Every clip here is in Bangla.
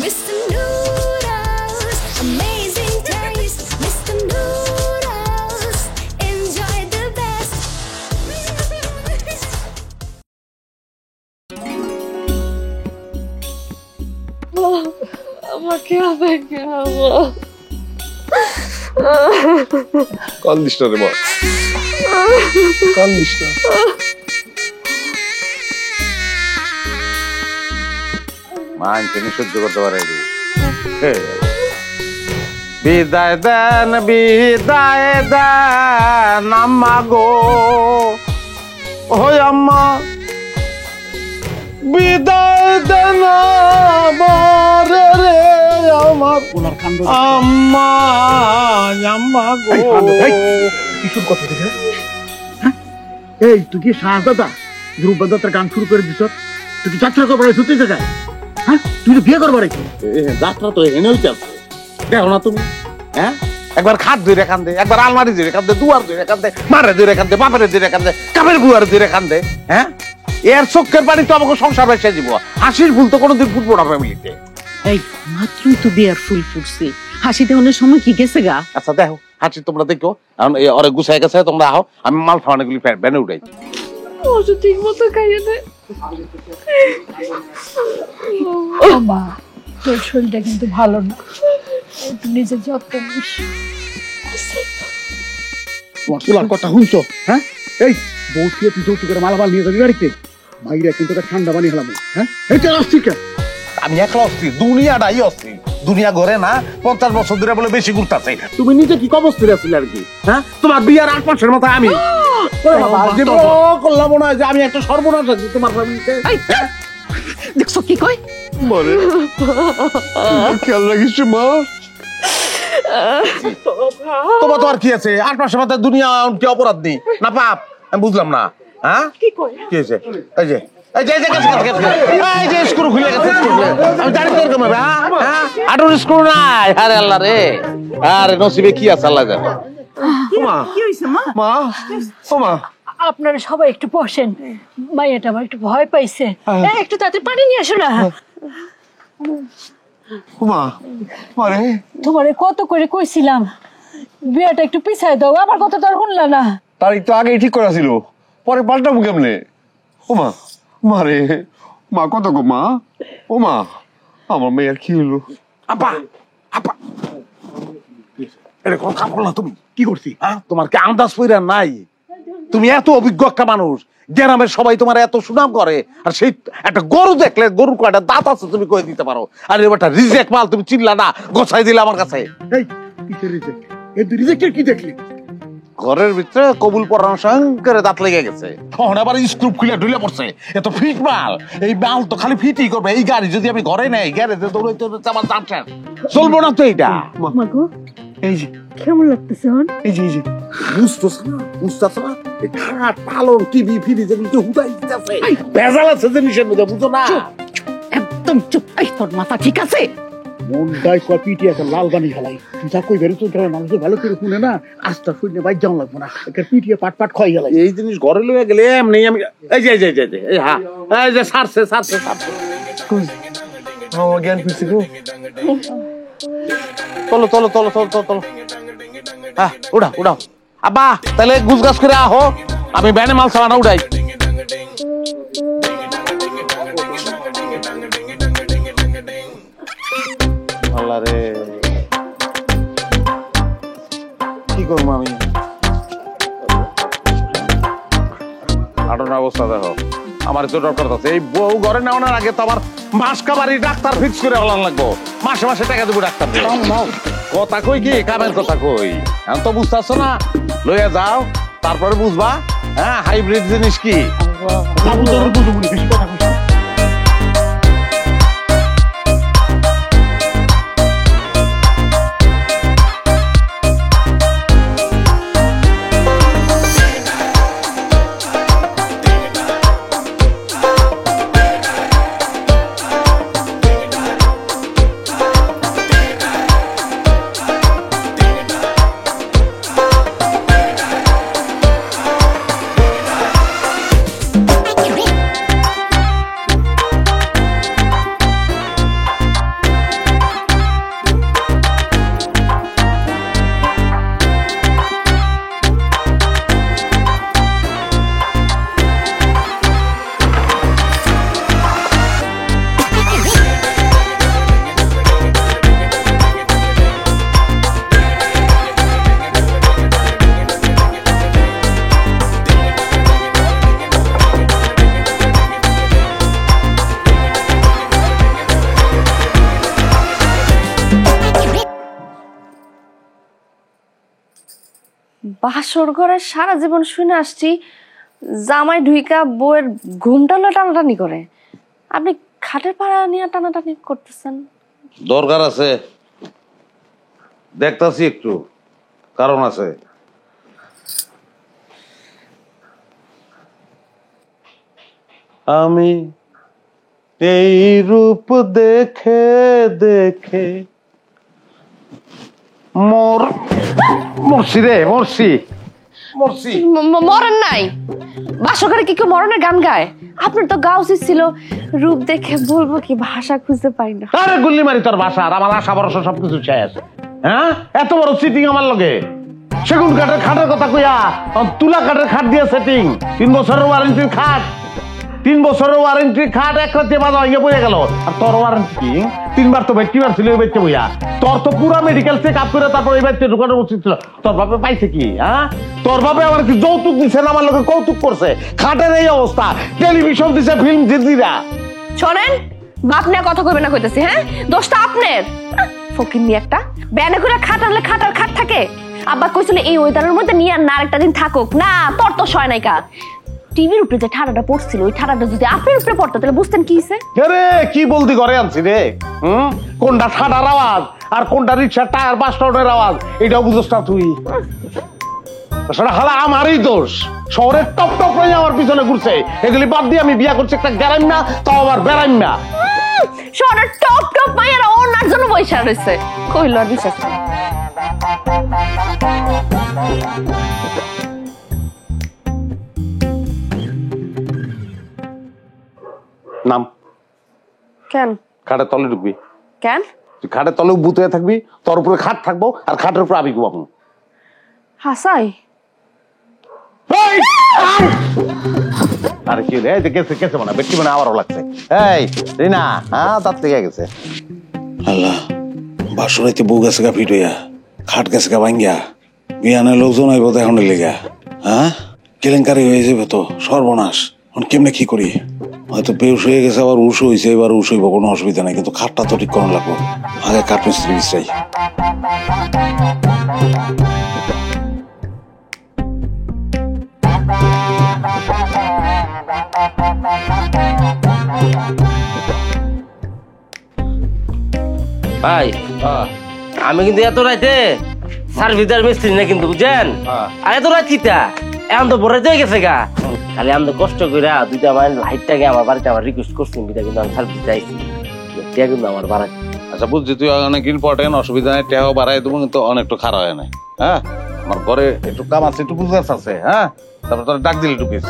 Mr. Noodles, amazing taste. Mr. Noodles, enjoy the best. আমাকে আবার খাবো। কান্দিস না রে মা, কান্দিস না। মা আমি সহ্য করতে পারে বিদায় দেন আম্মা গো, ওই আম্মা বিদায় দেন রে আমার আম্মা, আম্মা গো। কিশোর কথা দেখে এই তুই কি শাহজাদা ধ্রুবদাতার গান শুরু করে দিছ? তুই কি যাত্রা করবার ছুটি জায়গায়? হ্যাঁ তুই তো বিয়ে করবার কি? যাত্রা তো এনে হইতে আছে, দেখো না তুমি? হ্যাঁ একবার খাট ধরে কান্দে, একবার আলমারি ধরে কান্দে, দুয়ার ধরে কান্দে, মারে ধরে কান্দে, বাপের ধরে কান্দে, কাপের বুয়ার ধরে কান্দে। হ্যাঁ এর চোখের পানি তো আমাকে সংসার বেসে দিব, হাসির ফুল তো কোনোদিন ফুটবো না ফ্যামিলিতে। এই মাত্রই তো বিয়ার ফুল ফুটছে, হাসি দেওয়ানোর সময় কি গেছে গা? আচ্ছা দেখো হাসি তোমরা দেখো, এখন অরে গুছাই গেছে, তোমরা আহো, আমি মাল ফাওয়ানাগুলি ব্যানে উঠাই। ওষুধ ঠিক মতো খাইয়ে দে। মা তোর শরীরটা কিন্তু ভালো না, একটু নিজের যত্ন নিস। তোমার তোলার কথা শুনছো? হ্যাঁ এই বউ দিয়ে তুই যৌতুক করে মালামাল নিয়ে যাবি বাড়িতে, মাইরা কিন্তু ঠান্ডা বানিয়ে খেলাম। হ্যাঁ এই তো আসছি কেন? আমি একলা অস্থির, দুনিয়াটাই অস্থির। দুনিয়া ঘরে না 50 বছর ধরে বলে বেশি ঘুরতেছে। তুমি নিজে কি কবস্থির আছিলে আর কি? হ্যাঁ তোমার বিয়ার 8 মাসের মতো আমি করলাম না যে আমি একটা সর্বনাশ আছি তোমার ফ্যামিলিতে। দেখছো কি কয়? মারে খেয়াল রাখিস মা। তোমার তো আর কি আছে, 8 মাসের মাথায় দুনিয়া কি অপরাধ নেই না পাপ? আমি বুঝলাম না। হ্যাঁ কি হয়েছে? এই যে স্ক্রু খুলে গেছে, আমি জানি তো এরকম হবে। হ্যাঁ আটুর স্ক্রু নাই, আরে আল্লাহ রে, আরে নসিবে কি আছে আল্লাহ জানে। কি হইছে মা? মা ও মা, আপনারা সবাই একটু বসেন, মাইয়াটা আমার একটু ভয় পাইছে। একটু তাড়াতাড়ি পানি নিয়ে আসো না। ও মা মারে তোমারে কত করে কইছিলাম বিয়েটা একটু পিছাই দাও, আমার কথা তো আর শুনলা না। তারিখ তো আগেই ঠিক করা ছিল, পরে পাল্টাবো কেমনে? ও মা মারে, মা কত গো মা? ও মা আমার মেয়ের কি হলো? আপা আপা এটা কোন কাম করলা তুমি? কি করছি? হ্যাঁ তোমার কি আন্দাজ পইরা নাই? তুমি এত অভিজ্ঞ একটা মানুষ, গ্রামের সবাই তোমার এত সুনাম করে, আর সেই একটা গরু দেখলে গরুর কয়টা দাঁত আছে তুমি কয়ে দিতে পারো, আর এবারটা রিজেক্ট মাল তুমি চিনলা না, গোছাই দিলে আমার কাছে। এই কিসের রিজেক্ট? এই তুই রিজেক্টের কি দেখলি? ঘরের ভিতরে কবুল পড়ানোর সঙ্গে দাঁত লেগে গেছে, তখন আবার স্ক্রু খুলে ঢুলে পড়ছে। এত ফিট মাল, এই মাল তো খালি ফিটই করবে। এই গাড়ি যদি আমি ঘরে নেই, গ্যারেজে দৌড়াইতে আমার দাম চলবো না তো। এইটা মাগো এই যে কেমন লাগতেছে? এই যে এই যে বুঝতেছ না, বুঝতেছ না? এই খাট পালন টিভি ফ্রিজ এগুলো হুদাই দিতেছে, ভেজাল আছে জিনিসের মধ্যে, বুঝো না? একদম চুপ। এই তোর মাথা ঠিক আছে? মনটাই কয় পিটি একটা লাল বানি খেলাই, তুই যা কই বেরোতো গ্রামের মানুষ ভালো করে শুনে না, আস্তা শুনে বাইর যাওয়া লাগবো না, একটা পিটিয়ে পাট পাট খাই গেলাই। এই জিনিস ঘরে লয়ে গেলে এমনি আমি এই যে এই হ্যাঁ এই যে সারছে আমার জ্ঞান ফিরছে গো। চলো হ্যাঁ উড়াও আব্বা, তাহলে গুছগাছ করে আহো, আমি ব্যানে মাল সামানা উড়াই। আল্লাহ রে কি করবো আমি? আটনা অবস্থা দেখো, আমার তো ডক্টর আছে, এই বউ ঘরে নেওয়ার আগে তো আমার মাসকা বাড়ি ডাক্তার ফিক্স করে হলান লাগবো, মাসে মাসে টাকা দেবো ডাক্তার। কথা কই কি কামের কথা কই, এখন তো বুঝতেছো না, লইয়া যাও তারপরে বুঝবা। হ্যাঁ হাইব্রিড জিনিস কি বাসর ঘরে সারা জীবন শুনে আসছি জামাই ঢুইকা বউয়ের ঘুমটা টানাটানি করে, আপনি খাটের পাড়া নিয়ে টানাটানি করতেছেন? দরকার আছে, দেখতাছি একটু, কারণ আছে। আমি এই রূপ দেখে দেখে মরছি রে, মরছি। মরণ নাই, বাসর ঘরে কি কেউ মরণের গান গায়? আপনার তো গা উচিত ছিল, রূপ দেখে বলবো কি, ভাষা খুঁজতে পাই না। আরে গুল্লি মারি তোর ভাষা, আর আমার আশা ভরসা সবকিছু শেষ। হ্যাঁ, এত বড় সিটিং আমার লগে, সেগুন কাঠের খাটের কথা কইয়া তুলা কাঠের খাট দিয়ে সেটিং, 3 বছরের ওয়ারেন্টির খাট, 3 বছরের ওয়ারেন্টির খাট এক রাতে বাজা হয়ে পড়ে গেল। আর তোর ওয়ারেন্টি কি? 3 বার তো বেটি বার ছিল, ওই বেচতে বইয়া তোর তো পুরা মেডিকেল চেক আপ করে তারপর এই বেচতে ঢুকানো উচিত ছিল। তোর বাপে পাইছে কি? হ্যাঁ, তোর বাপে আমার কি যৌতুক দিছে না আমার লোকে কৌতুক করছে? খাটের এই অবস্থা, টেলিভিশন দিছে, ফিল্ম জিদিরা। শোনেন, বাপ নিয়ে কথা কইবে না কইতেছি, হ্যাঁ? দোষটা আপনার। ফকির নিয়ে একটা ব্যানে করে খাট আনলে খাট আর খাট থাকে। আব্বা কইছিল এই ওয়েদারের মধ্যে নিয়ে আর না আরেকটা দিন থাকুক না, তোর তো সয় নাইকা। টিভির উপরে যে ঠাড়াটা পড়ছিল, ওই ঠাড়াটা যদি আপনার উপরে পড়তো তাহলে বুঝতেন কি হইছে? আরে কি বলতি ঘরে আনছি রে? কোনটা ঠাডার আওয়াজ আর কোনটা রিক্সার টায়ার বাস্টারের আওয়াজ, এটাও বুঝছ না তুই? সেটা খালা আমারই দোষ, শহরের টপ টপ হয়ে আমার পিছনে ঘুরছে। এগুলি বাদ দিয়ে আমি বিয়া করছি একটা গ্যারাম না, তাও আবার বেড়াইম না। শহরের টপ টপ মাইয়ারা ওনার জন্য বৈশা রয়েছে, কইল আর বিশ্বাস করে। নাম কেন? খাটের তলে ঢুকবি। কেন? তুই খাটের তলে বুত হয়ে থাকবি, তোর উপরে খাট থাকবো আর খাটের উপরে আমি ঘুমাবো। হাসাই আরে কি রে, গেছে গেছে মানে বেশি মানে আমারও লাগছে। এই রিনা, হ্যাঁ দাঁত লেগে গেছে। আল্লাহ, বাসুরাইতে বউ গেছে গা ফিট হইয়া, খাট গেছে গা ভাঙ্গিয়া, বিয়ানের লোকজন আইব তো এখন লেগা। হ্যাঁ, কেলেঙ্কারি হয়ে যাবে তো, সর্বনাশ। কেমনে কি করি? হয়তো বেউস হয়ে গেছে, আবার উস হয়েছে, এবার উস হইব, কোনো অসুবিধা নাই, কিন্তু খাটটা তো ঠিক করানো লাগবো। আগে কাঠ মিস্ত্রি বিশ্রাই। ভাই আমি কিন্তু এত রাইতে সার্ভিসের মিস্ত্রি না কিন্তু, বুঝছেন? আর এত রাত কিতা এখন তো বড় হয়ে গেছে গা, খালি আমি কষ্ট করে 2টা মাইল লাইটটাকে আমার বাড়িতে আমার রিকোয়েস্ট করছি, কিন্তু আমি সার্ভিস চাইছি, কিন্তু আমার বাড়াই। আচ্ছা বুঝছি, তুই অনেক ইম্পর্টেন্ট, অসুবিধা নেই, টেহাও বাড়াই দেবো, কিন্তু অনেকটা খারাপ হয় না। হ্যাঁ, আমার ঘরে একটু কাম আছে, একটু বুঝাস আছে। হ্যাঁ, তারপর তোর ডাক দিলে ঢুকিস।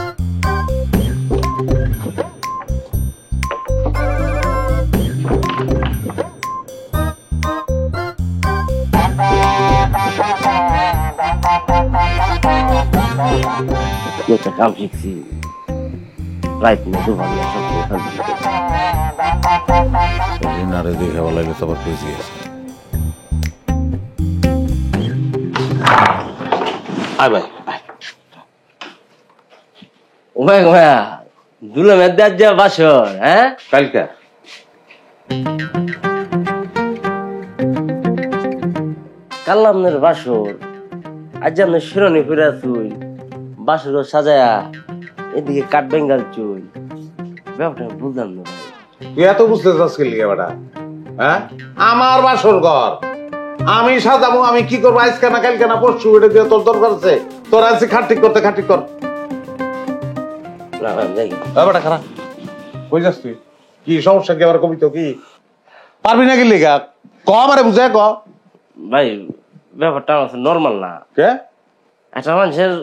একটা কাম শিখছি, রাইট না দুবার রিনারে দেখে ভালো লাগে, তারপর পেয়েছি গেছে। আয় ভাই ওমায় ওমায়া দুলা মেদার যা বাসর। হ্যাঁ, কালকা কাল্লামনের বাসর, আজ আমি শিরনি ফিরা চুই, বাসর সাজায়া এদিকে কাঠ বেঙ্গাল চুই, ব্যাপারটা বুঝলাম না ভাই। তুই এত বুঝতে চাচ্ছি লিগে বেটা? হ্যাঁ, আমার বাসর ঘর, আমি সাজাবো, আমি কি করবো? আজকে না কালকে না পরশু, এটা দিয়ে তোর দরকার আছে? তোর আজকে খাট ঠিক করতে, খাট ঠিক কর। না ভাই যাই ব্যাপারটা খারাপ, কই যাস তুই? কি সমস্যা কি? আবার কবি তো কি পারবি না কি লিগা? ক আমারে বুঝায় ক ভাই, ব্যাপারটা আমার নর্মাল না। কে? একটা মানুষের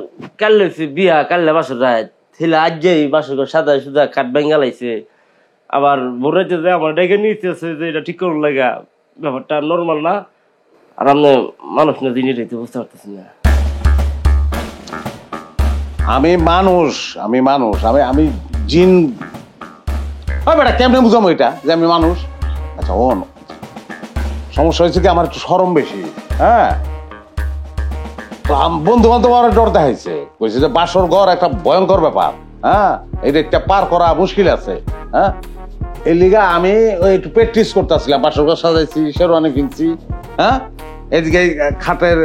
কাল্লে বিয়া, কাল্লে বাসর রায় ছিল, আজ যাই বাসর সাদা সুদা কাঠ বেঙ্গালাইছে, আবার ভোরাইতে যে আমার ডেকে নিতেছে যে এটা ঠিক করুন লাগা, ব্যাপারটা নর্মাল না। আর আপনি মানুষ না জিনিস বুঝতে পারতেছি না। আমি মানুষ, আমি মানুষ, আমি আমি জিন। ওই বেটা কেমনে বুঝাবো এটা যে আমি মানুষ? আচ্ছা ও সমস্যা হয়েছে কি, আমার একটু শরম বেশি। হ্যাঁ, তো বন্ধু বান্ধব আমার ডর দেখাইছে, কইছে যে বাসর ঘর একটা ভয়ঙ্কর ব্যাপার। হ্যাঁ, এটা একটা পার করা মুশকিল আছে। হ্যাঁ, এই লিগা আমি ওই একটু প্র্যাকটিস করতেছিলাম, বাসর ঘর সাজাইছি, শেরওয়ানি কিনছি। হ্যাঁ, এদিকে খাটের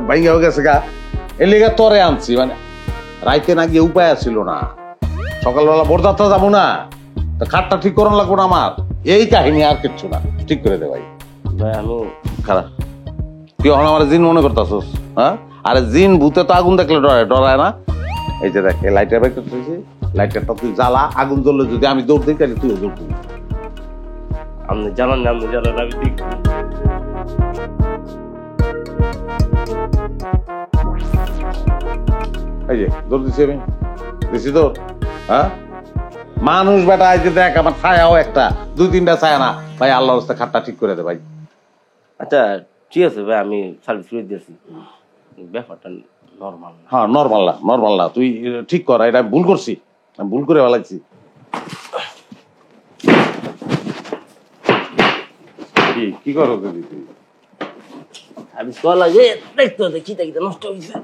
ভাইঙ্গা হয়ে গেছে গা, এর লেগে তরে আনছি মানে রাইতে না গিয়ে উপায় ছিল না, সকালবেলা ভোরযাত্রা যাবো না, তা খাটটা ঠিক করানো লাগবো না আমার, এই কাহিনী আর কিচ্ছু না, ঠিক করে দে ভাই। ভাই আমি খারাপ তুই এখন আমার জিন মনে করতেছস? হ্যাঁ, আরে জিন ভূতে তো আগুন দেখলে ডরায় না। এই যে দেখ, এই লাইটার বাইক করতেছি, লাইটারটা তুই জ্বালা, আগুন জ্বললে যদি আমি দৌড় দিই তাহলে তুইও দৌড় দিবি। আপনি জানান না, আপনি জানান আমি দেখি। এই যে দৌড় দিছি আমি, দিছি দৌড়। হ্যাঁ, মানুষ বেটা এই যে দেখ আমার ছায়াও একটা, 2-3টা ছায়া না ভাই, আল্লাহর রাস্তায় খাটটা ঠিক করে দে ভাই। আচ্ছা ঠিক আছে ভাই, আমি সার্ভিস করে দিয়েছি, ব্যাপারটা নর্মাল না। হ্যাঁ নর্মাল না, তুই ঠিক কর, এটা আমি ভুল করছি, আমি ভুল করে ফেলাইছি। কি করো তুই? আমি কলা যে দেখতো দেখি দেখি নষ্ট হয়েছে।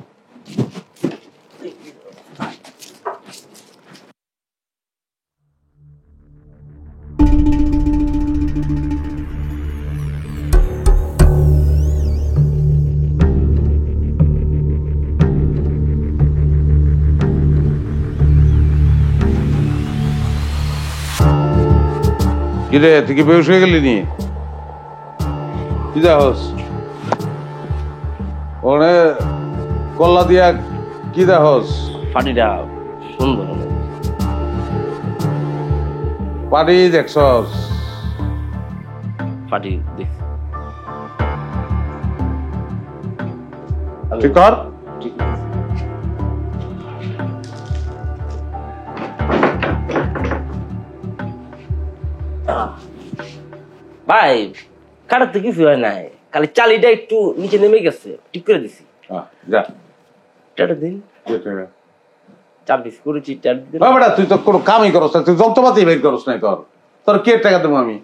কিরে তুই কি বেউস হয়ে গেলি নি? কি দেখস ওনে কল্লা দিয়া? কি দেখস? পাটিটা সুন্দর অনেক। পাটি দেখছস? পাটি দেখছি। ঠিক কর। ঠিক আছে। ভাই কাটার তো কিছু হয় নাই, খালি চালিটা একটু নিচে নেমে গেছে, ঠিক করে দিছি। যা টাটা দিন, চার্ভিস করেছি, টাটা দিন। বেটা তুই তো কোনো কামই করস না, তুই যন্ত্রপাতি বের করস নাই, তোর কে টাকা দেবো আমি?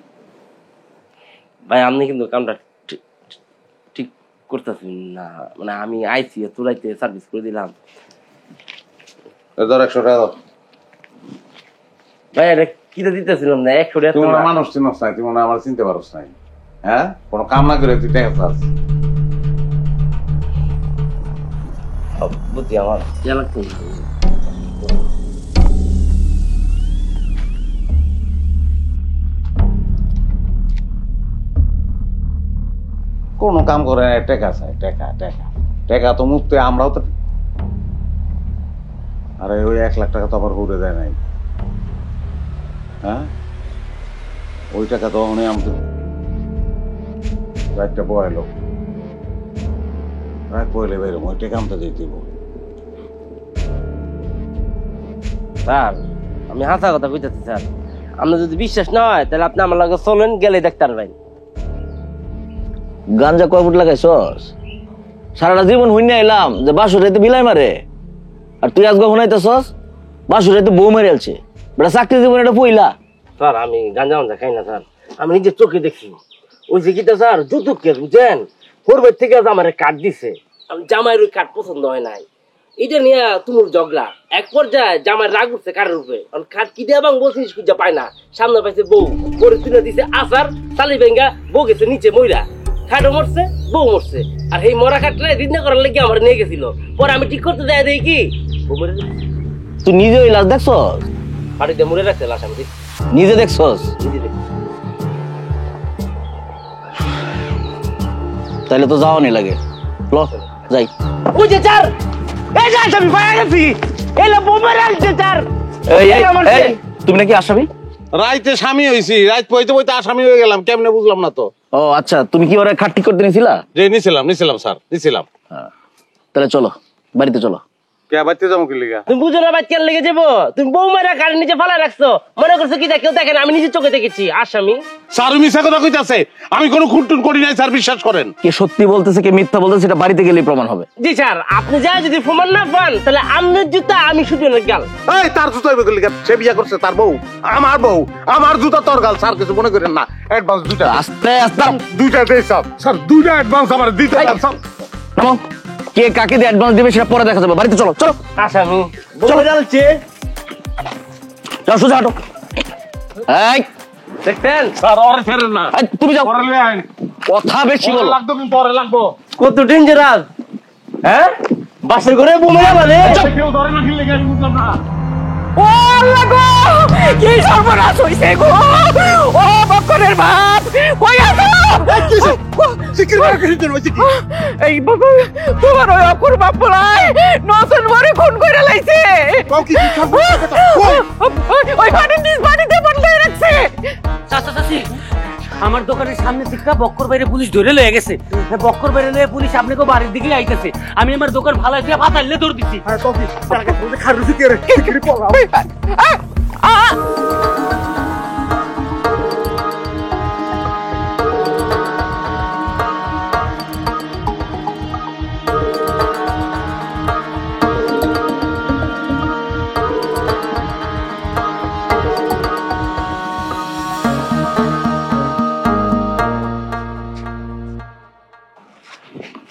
ভাই আপনি কিন্তু কামটা ঠিক করতেছেন না, মানে আমি আইসি তোরাইতে সার্ভিস করে দিলাম। ধর 100 টাকা। ভাই এটা কিটা দিতেছিলাম না, 100 টাকা। তুই মানুষ চিনস নাই, তুই মনে আমার চিনতে পারস নাই। হ্যাঁ, কোনো কাম না করে তুই টাকা চাস? বুদ্ধি আমার লাগতো। কোনো কাম করে না, টাকা চাই, টাকা টাকা টাকা তো মুক্তি, আমরাও তো। আরে ওই 1 লাখ টাকা তো আবার ঘুরে দেয় নাই। হ্যাঁ, ওই টাকা তো অনেক আমাদের রাতটা বয়ালো, রাত বইলে বেরোম, ওই টাকা আমটা যেতে দিব। স্যার আমি হাসা কথা কইতেছি স্যার, আপনার যদি বিশ্বাস না হয় তাহলে আপনি আমার লগে চলেন, গেলে দেখতে পারবেন। গাঞ্জা কয় ফুট লাগাইছস? সারাটা জীবন হুইনা এলাম যে বাসুরাইতে বিলাই মারে, আর তুই আজকে হুনাইতেছস বাসুরাইতে বউ মেরে আলছে। বেটা চাকরি জীবন এটা পইলা। স্যার আমি গাঞ্জা মাঞ্জা খাই না স্যার, আমি নিজের চোখে দেখছি। ওই যে কিটা স্যার যৌতুক কে বুঝছেন, পূর্বের থেকে আমার কার্ড দিছে, আমি জামাইয়ের ওই কার্ড পছন্দ হয় নাই, এটা নিয়ে তুমুল ঝগড়া। এক পর্যায়ে জামাই রাগ উঠছে কার্ডের উপরে, কার্ড কি দিয়ে বাং বলছিস খুঁজা পায় না, সামনে পাইছে বউ, পরে তুলে দিছে আচার, চালি ভেঙ্গা, বউ গেছে নিচে মইরা, খাটও মরছে, বউ মরছে। আর এই মরা কাঠটা রিন্না করার লেগে আমার নিয়ে গেছিল, পরে আমি ঠিক করতে যাই দেখি কি বউ মরে গেছে। তুই নিজে ওই লাশ দেখছস? বাড়িতে মরে রাখছে লাশ, আমি দেখছি, নিজে দেখছস? নিজে দেখছি। তাইলে তো যাওয়া নি লাগে, ল যাই। ওই যে স্যার, এই যে আমি পায়া গেছি, এলা বউ মরে আসছে স্যার। এই তুমি নাকি আসামি? রাইতে স্বামী হয়েছি, রাত পইতে পইতে আসামি হয়ে গেলাম, কেমনে বুঝলাম না তো। ও আচ্ছা, তুমি কি ওরা খাট ঠিক করতে নিছিলা? যে নিছিলাম স্যার, নিছিলাম। তাহলে চলো বাড়িতে চলো। কে বাইতে যাবো কি লিগা? তুমি বুঝো না বাইক কেন লেগে যাবো? তুমি বউ মারা কারের নিচে ফালা রাখছো, মনে করছো কি কেউ দেখেন? আমি নিজে চোখে দেখেছি আসামি। স্যার মিছা কথা কইতাছে, আমি কোনো খুনটুন করি নাই স্যার, বিশ্বাস করেন। কে সত্যি বলতেছে কে মিথ্যা বলতেছে এটা বাড়িতে গেলেই প্রমাণ হবে। জি স্যার, আপনি যা যদি প্রমাণ না পান তাহলে আপনার জুতা আমি শুধু গাল। এই তার জুতা হইবে কি লিগা? সে বিয়া করছে, তার বউ, আমার বউ, আমার জুতা তোর গাল। স্যার কিছু মনে করেন না, অ্যাডভান্স 2টা। আস্তে আস্তে 2টা দেই স্যার, 2টা অ্যাডভান্স আমার দিতে দেন স্যার। নামো, কে কাকে দিয়ে অ্যাডভান্স দিবে সেটা পরে দেখা যাবে। বাড়িতে চলো চলো। আসামি বউ জ্বালছে, যাও সোজা হাঁটো। এই দেখতেন স্যার ওরে ফেরেন না, এই, তুমি যাও, পরে লই আইন। কথা বেশি বলো। লাগতো কিন্তু পরে লাগবো। কত ডেঞ্জারাস, হ্যাঁ বাসের ঘরে বোমা মানে কেউ ধরে না খেলে গাড়ি বুঝলাম না। ও আল্লাহ গো কি সর্বনাশ হইছে গো ও বকরের বাপ কই আছো এই বাবা তোমার ওই অকুর বাপ বলাই নতুন বড় খুন কইরা লাইছে ওই পানিতে বন্ধ রাখছে। চাচা চাচি আমার দোকানের সামনে থেকে বক্কর বাইরে পুলিশ ধরে লয়ে গেছে। বক্কর বাইরে লয়ে পুলিশ আপনাকে বাড়ির দিকে আইতেছে। আমি আমার দোকান ভালো দিয়ে পাতাইলে দৌড় দিচ্ছি।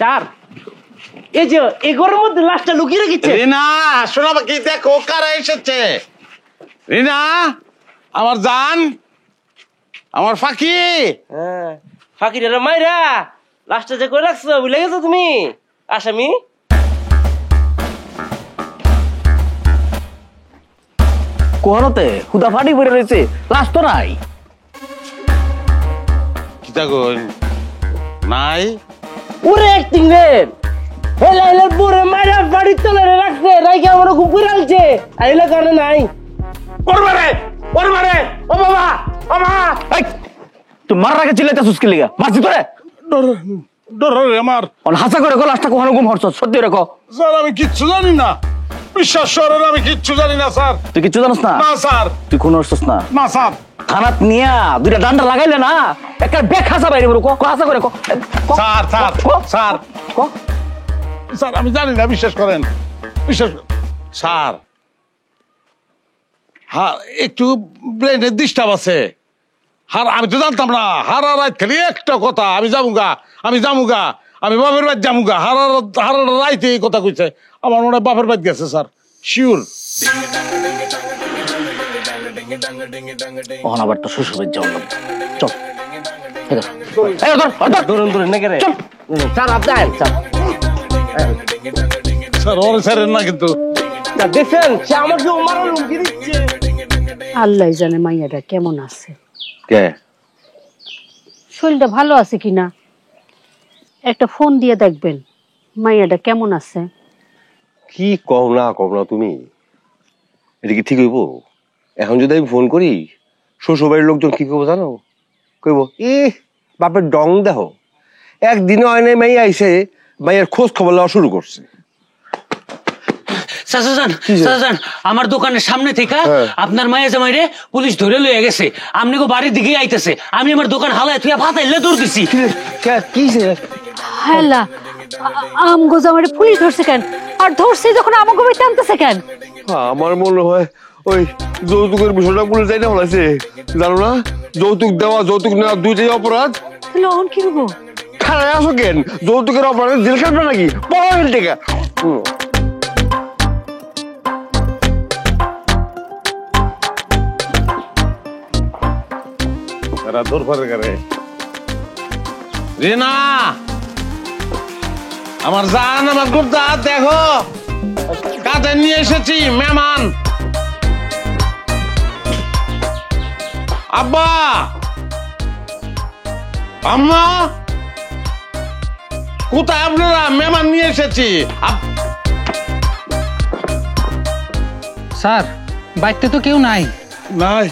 চার এই যে এই ঘরের মধ্যে লাশটা লুকিয়ে রেখেছে। রিনা শোনা কি দেখো কারা এসেছে। রিনা আমার জান আমার ফাঁকি। হ্যাঁ ফাঁকিরা মাইরা লাশটা যে করে রাখছো ভুলে গেছো তুমি আসামি। কোহরতে হুদা ফাটি পড়ে রয়েছে, লাশ তো নাই। কি দেখো নাই ওরে অ্যাক্টিং রে হেলা হেলা পুরো মাইরা বাড়ির তলে রাখছে রাইকে আমার খুব পুরালছে আর এলা কারণে নাই। ওর মারে ও বাবা ও মা। তুই মারার আগে চিল্লাইতেছিস কি লিগা? মারছি তোরে? ডর রে আমার। অন হাসা করে কো লাশটা কোহানো গুম হরছ, সত্যি রে কো। স্যার আমি কিচ্ছু জানি না, বিশ্বাস করেন আমি কিচ্ছু জানি না স্যার। তুই কিচ্ছু জানিস না? না স্যার। তুই কোন হরছস না? না স্যার। থানাত নিয়া দুইটা ডান্ডা লাগাইলে না একটা বেক হাসা বাইরে বড় কো হাসা করে কো। স্যার স্যার স্যার কো স্যার আমি জানি না, বিশ্বাস করেন বিশ্বাস স্যার। হ্যাঁ একটু ব্রেনের ডিস্টার্ব আছে। হার আমি তো জানতাম না। হারা রাত খালি একটা কথা আমি যাবুগা আমি বাপের বাড়ি যাবুগা। হারা রাইতে এই কথা কইছে। আমার মনে হয় বাপের বাড়ি গেছে স্যার, শিওর। ওখানে আবার তো শ্বশুর বাড়ি যাও। চল ধরুন ধরুন নাকি রে স্যার আপনি আয়েন স্যার ওরে স্যারের না কিন্তু দেখছেন সে আমাকে মারার হুমকি দিচ্ছে। আল্লাহ জানে মাইয়াটা কেমন আছে, কে শরীরটা ভালো আছে কিনা একটা ফোন দিয়ে দেখবেন মাইয়াটা কেমন আছে। কি কও না তুমি, এটা কি ঠিক হইব? এখন যদি আমি ফোন করি শ্বশুর বাড়ির লোকজন কি করবো জানো? কইব বাপের ডং দেহ, একদিনও হয় নাই মাইয়া আইসে মাইয়ের খোঁজ খবর লওয়া শুরু করছে। চাচাজান আমার দোকানের সামনে থেকে আপনার মায়ের জামাইরে পুলিশ ধরে লয়ে গেছে। আপনি বাড়ির দিকে আইতেছে। আমি আমার দোকান হালায় তুই পাতাইলে দৌড় দিছি। হ্যালা আমগো জামাইরে পুলিশ ধরছে কেন? আর ধরছে যখন আমাকে বাড়িতে আনতেছে কেন? আমার মনে হয় ওই যৌতুকের বিষয়টা বলে যাই না বলেছে, জানো না? যৌতুক দেওয়া যৌতুক নেওয়া দুইটাই অপরাধ। তাহলে অন কি হবো? খারাপ আসো কেন? যৌতুকের অপরাধে জেল খাটবে নাকি? পড়া টেকা রিনা আমার জান আমার গুর্দা দেখো কাদের নিয়ে এসেছি মেহমান। আব্বা আম্মা কোথায় আপনারা? মেহমান নিয়ে এসেছি। স্যার বাইতে তো কেউ নাই। নাই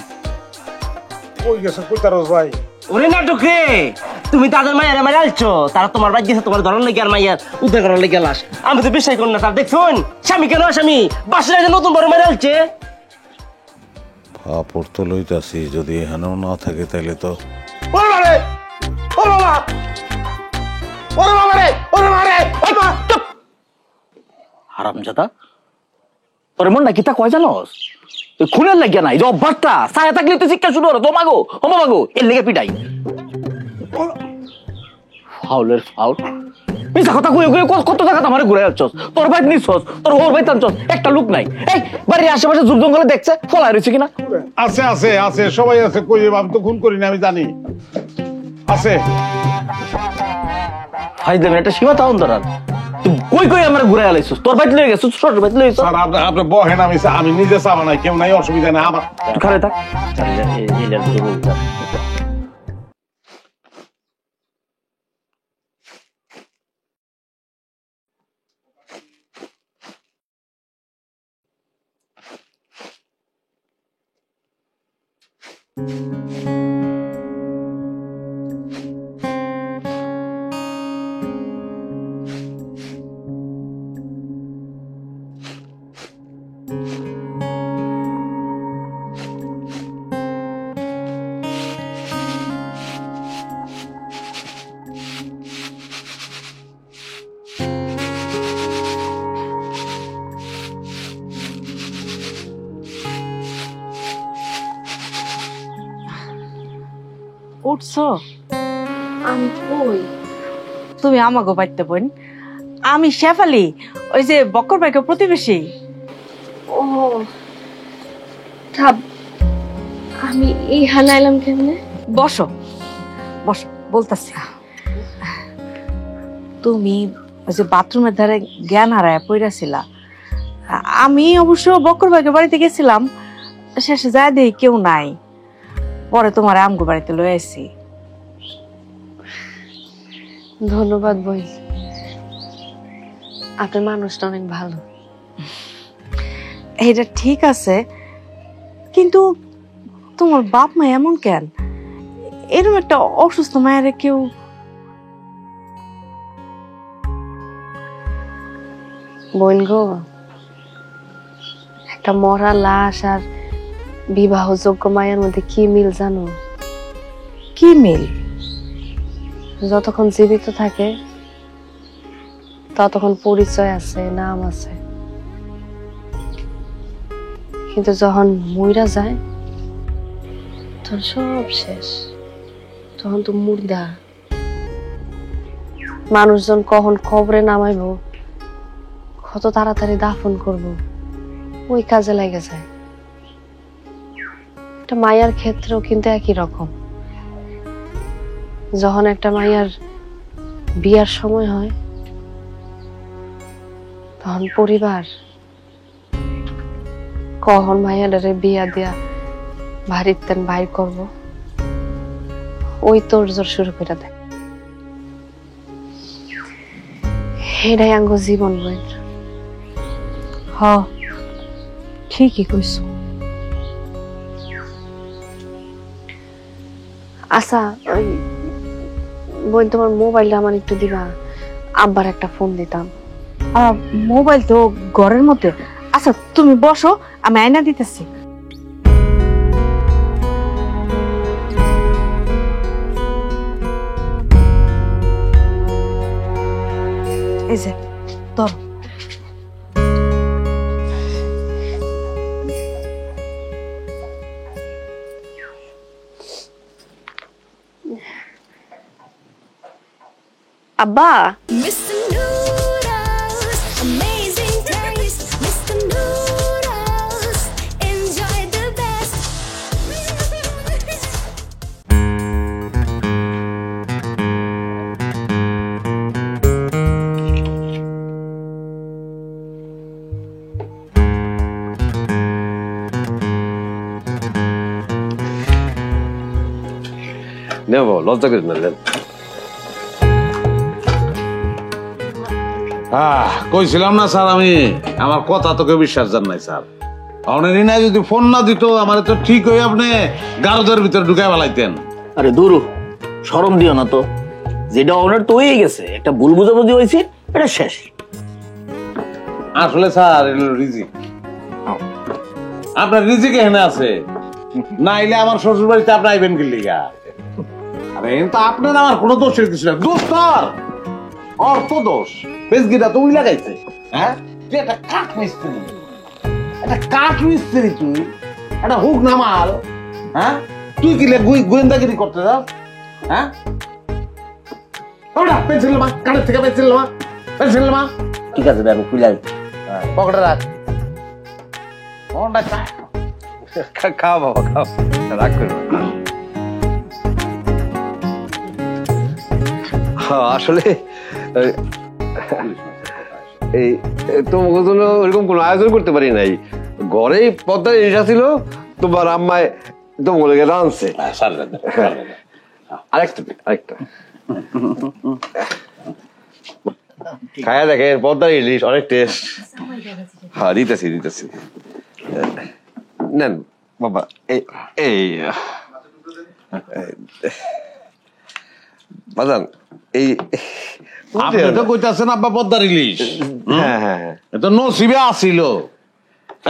কই গেছে কইতারস ভাই? ওরে নাটক রে তুমি তাদের মায়ের মারে আলছো, তারা তোমার বাড়ি গেছে তোমার ধরন লেগে আর মাইয়ার উদ্ধার করার লেগে লাশ। আমি তো বিশ্বাস করি না স্যার। দেখছুন স্বামী কেন আসামি বাসায় নতুন বড় মারে আলছে। ফাপড় তো লইতাছি, যদি এখানেও না থাকে তাহলে তো ওরে মারে ও বাবা ওরে বাবা রে ওরে মারে ওই মা চুপ। হারামজাদা তোর মন না কিতা কয় জানোস? তুই খুনের লাগিয়া নাই যে অভ্যাসটা ছায়া থাকলে তুই শিক্ষা শুরু হলো তো মাগো হমা মাগো এর লেগে পিটাই ফাউলের ফাউল। মিছা কথা কই কই কত জায়গা আমারে ঘুরে যাচ্ছস, তোর ভাই নিছস, তোর ওর ভাই টানছস, একটা লোক নাই। এই বাড়ির আশেপাশে জুর জঙ্গলে দেখছে ফলাই রয়েছে কিনা? আছে আছে আছে সবাই আছে। কই আমি তো খুন করি না, আমি জানি আছে। ভাই দেবেন একটা সীমা তাও ধরার। তুই কই কই আমরা ঘুরে আলাইছিস তোর বাইতে লয়ে গেছিস ছোট বাইতে লয়ে গেছিস স্যার আপনি বহেন আমি নিজে চাবা নাই কেউ নাই অসুবিধা নাই আমার তুই খারে থাক উঠছো? আমি কই? তুমি আমাকে বাড়িতে বোন, আমি শেফালি, ওই যে বক্কর ভাইকে প্রতিবেশী। ও থাক, আমি এই হানা এলাম কেমনে? বসো বসো, বলতেছি। তুমি ওই যে বাথরুমের ধারে জ্ঞান হারায় পড়েছিলা, আমি অবশ্য বক্কর ভাইকে বাড়িতে গেছিলাম, শেষে যায় দেখি কেউ নাই, পরে তোমার আমগো বাড়িতে লয়ে আসি। ধন্যবাদ বই, আপনার মানুষটা অনেক ভালো। এটা ঠিক আছে, কিন্তু তোমার বাপ মা এমন কেন? এরকম একটা অসুস্থ মায়ের কেউ বোন গো, একটা মরা লাশ আর বিবাহযোগ্য মায়ের মধ্যে কি মিল জানো? কি মিল? যতক্ষণ জীবিত থাকে ততক্ষণ পরিচয় আছে, নাম আছে, কিন্তু যখন মইরা যায় তখন সব শেষ, তখন তো মুর্দা। মানুষজন কখন কবরে নামাইবো, কত তাড়াতাড়ি দাফন করব, ওই কাজে লেগে যায়। একটা মায়ার ক্ষেত্রেও কিন্তু একই রকম। যখন একটা মায়ার বিয়ার সময় হয় তখন পরিবার কখন মায়াটারে বিয়া দিয়া বাড়িতে বাইর করব, ওই তোড়জোড় শুরু করে দেয়। এটাই আঙ্গ জীবন বই। হ, ঠিকই কইছো। আচ্ছা ওই বোন, তোমার মোবাইলটা আমার একটু দিবা, আব্বার একটা ফোন দিতাম। মোবাইল তো ঘরের মধ্যে। আচ্ছা তুমি বসো, আমি আয়না দিতেছি। এই যে ধরো। আব্বা, Mr. Noodles, amazing taste. Mr. Noodles, enjoy the best. নেব, লজ্জা করেন না। কইছিলাম না স্যার, আমি আমার কথা তো কেউ বিশ্বাস জান নাই স্যার। অনেরই নাই যদি ফোন না দিত আমার তো ঠিক হয়ে আপনি গারদের ভিতরে ঢুকাই ফেলাইতেন। আরে দূর, শরম দিও না তো, যেটা অনেক তো হয়ে গেছে, একটা ভুল বুঝাবুঝি হয়েছে, এটা শেষ। আসলে স্যার রিজিক, আপনার রিজিক এখানে আছে, না এলে আমার শ্বশুর বাড়িতে আপনি আইবেন কি লিগা? আরে কিন্তু আপনার আমার কোনো দোষের কিছু না, দোষ তার অর্থ দোষ। পেজগিটা তো উই লাগাইছে। হ্যাঁ, তুই একটা কাঠ মিস্ত্রি, একটা কাঠ মিস্ত্রি, তুই একটা হুক নামাল। হ্যাঁ, তুই কি গোয়েন্দাগিরি করতে যাস? হ্যাঁ, পেন্সিল মা, কাঠের থেকে পেন্সিল মা, পেন্সিল মা। ঠিক আছে আমি খুলাই পকেটে রাখ। খাও বাবা, খাও, রাগ করো। আসলে এই তোমার জন্য ওইরকম কোনো আয়োজন করতে পারি নাই, ঘরেই পদ্মার ইলিশ ছিল, তোমার আম্মায় তোমার লেগে রাঁধছে। আরেকটা খায়া দেখেন, পদ্মার ইলিশ অনেক টেস্ট। হ্যাঁ দিতেছি নেন বাবা। এই বাজান, এই আপনি তো কইতাছেন আব্বা পদ্মার ইলিশ। হ্যাঁ এটা নসিবে আসিল,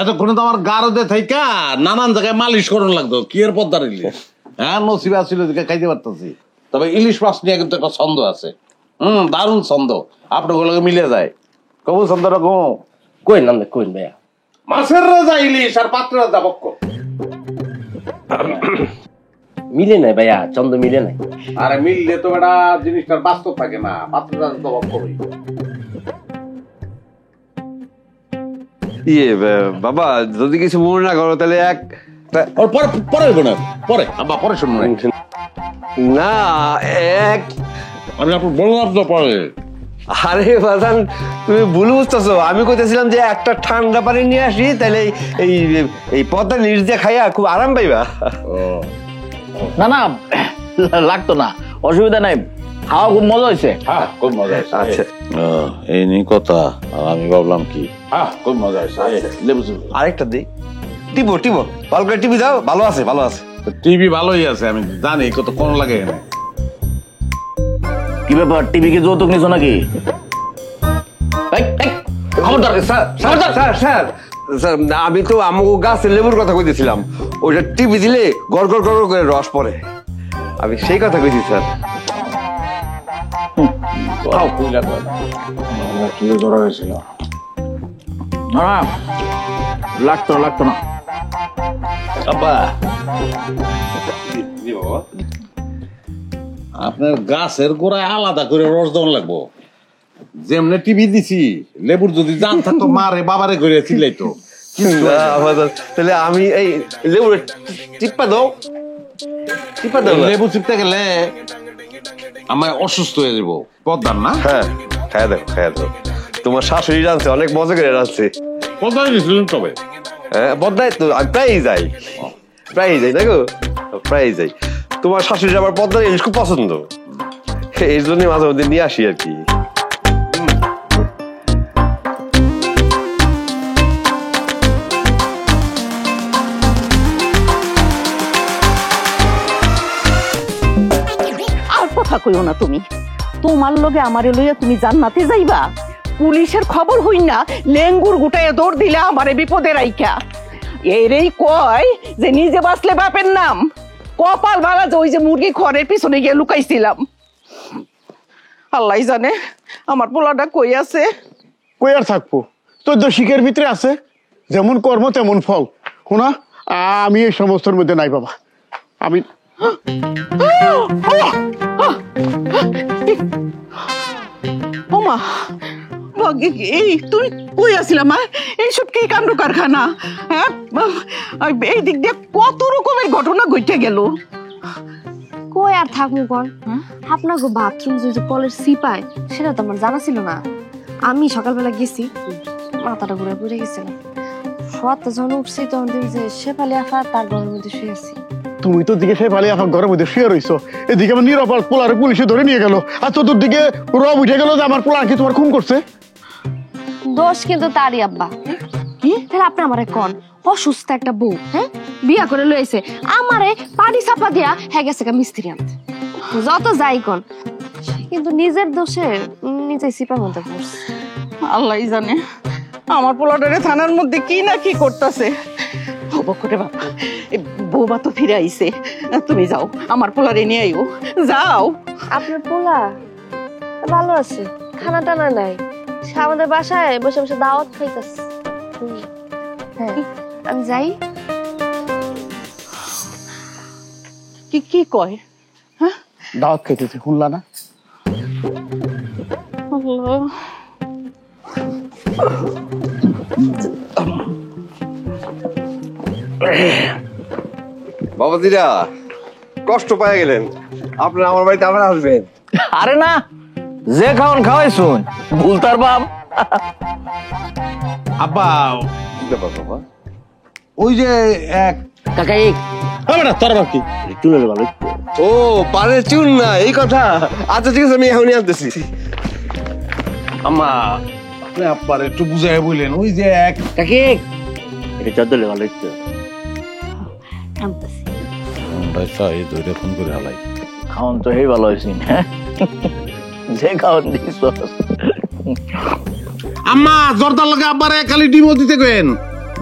এতক্ষণে তো আমার গারদে থাইকা নানান জায়গায় মালিশ করন লাগতো। কি এর পদ্মার ইলিশ? হ্যাঁ নসিবে আসিল দিকে খাইতে পারতেছি। তবে ইলিশ মাছ নিয়ে কিন্তু একটা ছন্দ আছে, দারুণ ছন্দ, আপনার গুলোকে মিলে যায়। কবু ছন্দটা কো কইন না কইন ভাইয়া। মাছের রাজা ইলিশ আর পাত্রের রাজা বক্ক মিলে নাই ভাইয়া, চন্দ্র মিলে নাই। আরে মিললে তো এটা জিনিসটার বাস্তব থাকে না, পাত্রের রাজা তো বক্ক হই। বাবা যদি কিছু মনে না করো তাহলে পরে আব্বা পরে শুনুন না, আমি আপনার বললাম তো পরে। আরে বাজান তুমি ভুল বুঝতেছো, আমি কইতেছিলাম যে একটা ঠান্ডা পানি নিয়ে আসি, তাহলে এই পদ্মা নিচ দিয়ে খাইয়া খুব আরাম পাইবা। না না লাগতো না, অসুবিধা নাই, খাওয়া খুব মজা হয়েছে। হ্যাঁ খুব মজা হয়েছে। আচ্ছা এই নিয়ে কথা, আর আমি ভাবলাম কি হ্যাঁ খুব মজা হয়েছে। আরেকটা দিই, টিপো ভালো করে টিভি দাও, ভালো আছে। টিভি ভালোই আছে, আমি জানি কত কোন লাগে। কি ব্যাপার, টিভি কি যৌতুক নিছো নাকি? স্যার আমি তো আমাকে গাছের লেবুর কথা কইতেছিলাম, ওইটা টিভি দিলে গড় করে রস পড়ে, আমি সেই কথা কইছি স্যার। লাগতো না আব্বা। আপনার গাছের গোড়ায় আলাদা করে রস দেওয়ান লাগবো। যেমনে টিভি দিছি, লেবুর যদি জান থাকতো মারে বাবারে করে চিল্লাইতো। তাহলে আমি এই লেবু টিপা দাও। লেবু চিপতে গেলে আমায় অসুস্থ হয়ে যাবো। পদ্মার না? হ্যাঁ খাইয়া দাও। তোমার শাশুড়ি রাঁধছে, অনেক মজা করে রাঁধছে। পদ্মায় গেছিলেন তবে? হ্যাঁ পদ্মায় তো প্রায়ই যাই দেখো, প্রায়ই যাই। তোমার শাশুড়ি আবার পদ্মার ইলিশ খুব পছন্দ, এই জন্যই মাঝে মধ্যে নিয়ে আসি আর কি। আর কথা কইও না তুমি, তোমার লগে আমারে লইয়া তুমি জান্নাতে যাইবা? পুলিশের খবর হই না লেঙ্গুর গুটায় দৌড় দিলে আমারে বিপদে রাইখা। এরেই কয় যে নিজে বাঁচলে বাপের নাম। কপাল ভালো যে ওই যে মুরগি ঘরের পিছনে গিয়ে লুকাইছিলাম। আল্লাহ জানে আমার পোলাটা কই আছে। কই আর থাকবো, তোর তো শিখের ভিতরে আছে, যেমন কর্ম তেমন ফল। শোনা, আমি এই সমস্তর মধ্যে নাই বাবা। আমি ওমা এই তুমি কই আসিলাম? এইসব কি কাণ্ড কারখানা? হ্যাঁ এই দিক দিয়ে কত রকমের ঘটনা ঘটে গেল। কই আর থাকবো কর, আপনার বাথরুম যে কলের সিপায় সেটা তো আমার জানা ছিল না। আমি সকালবেলা গেছি, মাথাটা ঘুরে পড়ে গেছিলাম। সত্য যখন উঠছি তখন দেখি যে শেফালি আফা তার ঘরের মধ্যে শুয়ে আছি। তুমি তো দিকে শেফালি আফার ঘরের মধ্যে শুয়ে রইছো, এদিকে আমার নিরাপদ পোলারে পুলিশে ধরে নিয়ে গেল, আর তোর দিকে রব উঠে গেল যে আমার পোলা কি তোমার খুন করছে। দোষ কিন্তু তারই আব্বা। কি তাহলে আপনি আমারে কোন অসুস্থ একটা বউ, হ্যাঁ বিয়া করে লইছে, আমারে পানি চাপা দিয়া হ্যাঁ গেছে মিস্ত্রি আনতে। যত যাই কোন, কিন্তু নিজের দোষে নিজে সিপার মধ্যে পড়ছে। আল্লাহ জানে আমার পোলাটারে থানার মধ্যে কি না কি করতেছে। করে বাবা বৌমা তো ফিরে আইছে, তুমি যাও আমার পোলারে নিয়ে আইও, যাও। আপনার পোলা ভালো আছে, খানা টানা নাই, সে আমাদের বাসায় বসে বসে দাওয়াত খাইতেছে। হ্যাঁ আমি যাই। কি কয়? হ্যাঁ দাওয়াত খাইতেছে, শুনলা না? বাবাজিরা কষ্ট পাই গেলেন, আপনারা আমার বাড়িতে আবার আসবেন। আরে না, যে খাওয়ান খাওয়াইছুন ভুলতার বাপ আব্বা ওই যে এক কাকা এক তোর কি চুলের ভালো ও পারে চুন না এই কথা। আচ্ছা ঠিক আছে, আমি এখনই আনতেছি। আম্মা আপনি আব্বার একটু বুঝাই বললেন ওই যে এক কাকি এটা চদ্দলে ভালো একটু ফোন করে হালাই খাওন তো এই ভালো হয়েছি হ্যাঁ যে খাওয়ান দিস আম্মা জর্দার লগে আব্বারে খালি ডিমও দিতে কেন?